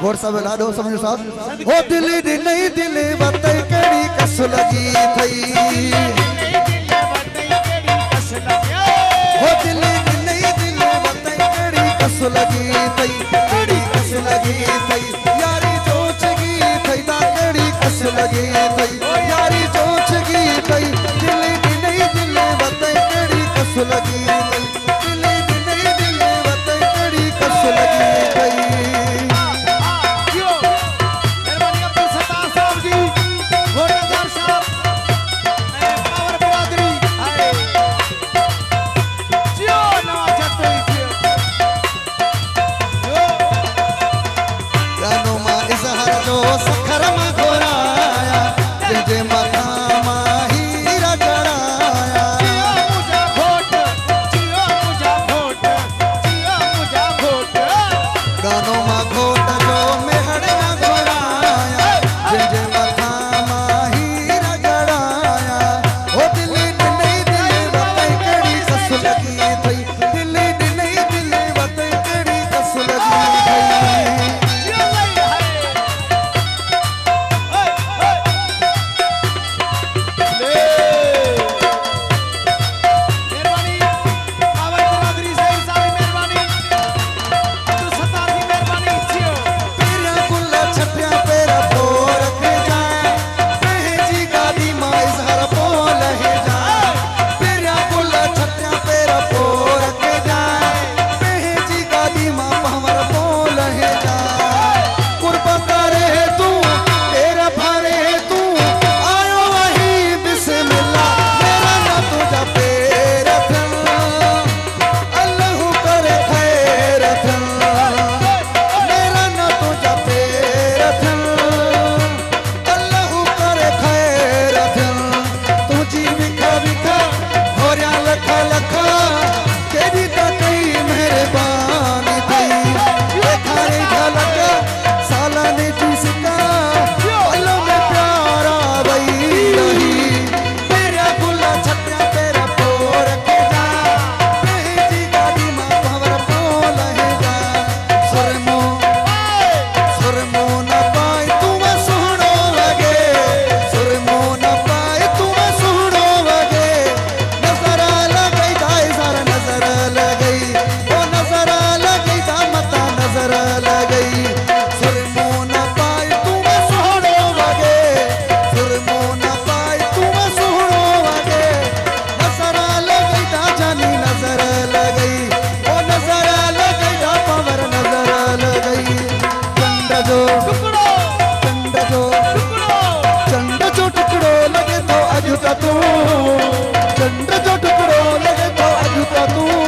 और सब लाडो समझो साहब हो दिली दी नहीं दिली बताई केड़ी कस लगी थई हो दिली दी नहीं दिली बताई केड़ी कस लगी थई केड़ी कस लगी थई यारी चोचगी थई दा केड़ी कस लगी थई यारी चोचगी थई दिली दी नहीं दिली बताई केड़ी कस लगी थई दिली दी नहीं दिली बताई केड़ी कस लगी थई चंड जो टुकड़ो लगे तो अजुता तू